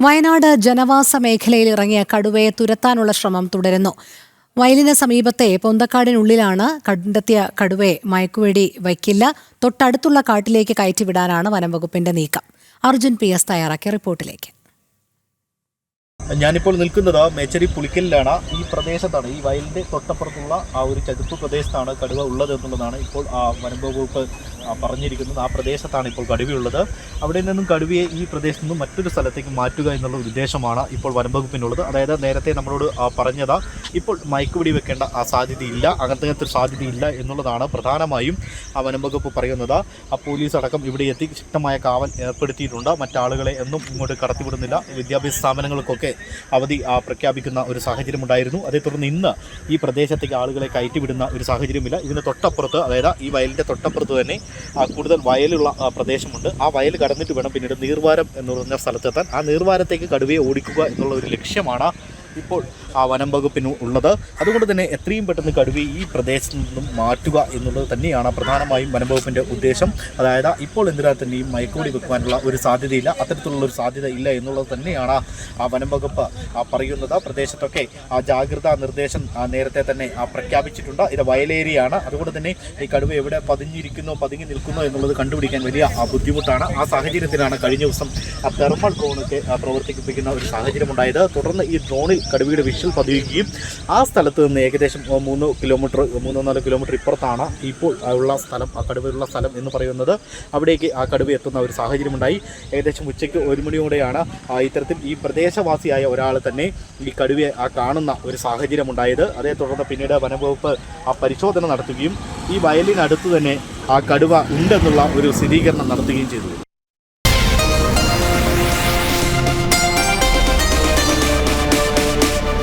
വയനാട് ജനവാസ മേഖലയിൽ ഇറങ്ങിയ കടുവയെ തുരത്താനുള്ള ശ്രമം തുടരുന്നു. വയലിന് സമീപത്തെ പൊന്തക്കാടിനുള്ളിലാണ് കണ്ടെത്തിയ കടുവയെ മയക്കുവെടി വയ്ക്കില്ല, തൊട്ടടുത്തുള്ള കാട്ടിലേക്ക് കയറ്റിവിടാനാണ് വനംവകുപ്പിന്റെ നീക്കം. അർജുൻ PS തയ്യാറാക്കിയ റിപ്പോർട്ടിലേക്ക്. ഞാനിപ്പോൾ നിൽക്കുന്നത് മേച്ചേരി പുളിക്കലിലാണ്. ഈ പ്രദേശത്താണ്, ഈ വയലിൻ്റെ തൊട്ടപ്പുറത്തുള്ള ആ ഒരു ചതുപ്പ് പ്രദേശത്താണ് കടുവ ഉള്ളത് എന്നുള്ളതാണ് ഇപ്പോൾ വനംവകുപ്പ് പറഞ്ഞിരിക്കുന്നത്. ആ പ്രദേശത്താണ് ഇപ്പോൾ കടുവയുള്ളത്. അവിടെ നിന്നും കടുവയെ ഈ പ്രദേശത്ത് നിന്നും മറ്റൊരു സ്ഥലത്തേക്ക് മാറ്റുക എന്നുള്ള ഉദ്ദേശമാണ് ഇപ്പോൾ വനംവകുപ്പിനുള്ളത്. അതായത് നേരത്തെ നമ്മളോട് പറഞ്ഞത് ഇപ്പോൾ മയക്കുവെടി വെക്കേണ്ട ആ സാധ്യതയില്ല, അങ്ങനത്തെ ഒരു സാധ്യതയില്ല എന്നുള്ളതാണ് പ്രധാനമായും വനംവകുപ്പ് പറയുന്നത്. പോലീസ് അടക്കം ഇവിടെ എത്തി ശക്തമായ കാവൽ ഏർപ്പെടുത്തിയിട്ടുണ്ട്. മറ്റാളുകളെ ഒന്നും ഇങ്ങോട്ട് കടത്തിവിടുന്നില്ല. വിദ്യാഭ്യാസ സ്ഥാപനങ്ങൾക്കൊക്കെ അവധി പ്രഖ്യാപിക്കുന്ന ഒരു സാഹചര്യമുണ്ടായിരുന്നു. അതേ തുടർന്ന് ഇന്ന് ഈ പ്രദേശത്തേക്ക് ആളുകളെ കയറ്റിവിടുന്ന ഒരു സാഹചര്യമില്ല. ഇതിന് തൊട്ടപ്പുറത്ത്, അതായത് ഈ വയലിൻ്റെ തൊട്ടപ്പുറത്ത് തന്നെ കൂടുതൽ വയലുള്ള പ്രദേശമുണ്ട്. ആ വയൽ കടന്നിട്ട് വേണം പിന്നീട് നീർവാരം എന്ന് പറഞ്ഞ സ്ഥലത്തെത്താൻ. ആ നീർവാരത്തേക്ക് കടുവയെ ഓടിക്കുക എന്നുള്ള ഒരു ലക്ഷ്യമാണ് ഇപ്പോൾ വനം വകുപ്പിന് ഉള്ളത്. അതുകൊണ്ട് തന്നെ എത്രയും പെട്ടെന്ന് കടുവയെ ഈ പ്രദേശത്ത് നിന്നും മാറ്റുക എന്നുള്ളത് തന്നെയാണ് പ്രധാനമായും വനം വകുപ്പിൻ്റെ ഉദ്ദേശം. അതായത് ഇപ്പോൾ എന്തിനാൽ തന്നെയും മയക്കുവെടി വെക്കുവാനുള്ള ഒരു സാധ്യതയില്ല, അത്തരത്തിലുള്ളൊരു സാധ്യത ഇല്ല എന്നുള്ളത് തന്നെയാണ് വനം വകുപ്പ് പറയുന്നത്. പ്രദേശത്തൊക്കെ ജാഗ്രതാ നിർദ്ദേശം നേരത്തെ തന്നെ പ്രഖ്യാപിച്ചിട്ടുണ്ട്. ഇത് വയലേരിയയാണ്. അതുകൊണ്ട് തന്നെ ഈ കടുവ എവിടെ പതുങ്ങി നിൽക്കുന്നോ എന്നുള്ളത് കണ്ടുപിടിക്കാൻ വലിയ ബുദ്ധിമുട്ടാണ്. ആ സാഹചര്യത്തിലാണ് കഴിഞ്ഞ ദിവസം തെർമൽ ഡ്രോണൊക്കെ പ്രവർത്തിപ്പിക്കുന്ന ഒരു സാഹചര്യമുണ്ടായത്. തുടർന്ന് ഈ ഡ്രോണിൽ കടുവയുടെ വിഷ്വൽ പതിയുകയും ആ സ്ഥലത്ത് നിന്ന് ഏകദേശം 3-4 കിലോമീറ്റർ ഇപ്പുറത്താണ് ഇപ്പോൾ ഉള്ള സ്ഥലം, ആ കടുവയുള്ള സ്ഥലം എന്ന് പറയുന്നത്. അവിടേക്ക് ആ കടുവ എത്തുന്ന ഒരു സാഹചര്യമുണ്ടായി. ഏകദേശം ഉച്ചയ്ക്ക് 1 മണിയോടെയാണ് ഇത്തരത്തിൽ ഈ പ്രദേശവാസിയായ ഒരാൾ തന്നെ ഈ കടുവയെ കാണുന്ന ഒരു സാഹചര്യമുണ്ടായത്. അതേ തുടർന്ന് പിന്നീട് വനംവകുപ്പ് പരിശോധന നടത്തുകയും ഈ വയലിനടുത്ത് തന്നെ ആ കടുവ ഉണ്ടെന്നുള്ള ഒരു സ്ഥിരീകരണം നടത്തുകയും ചെയ്തു.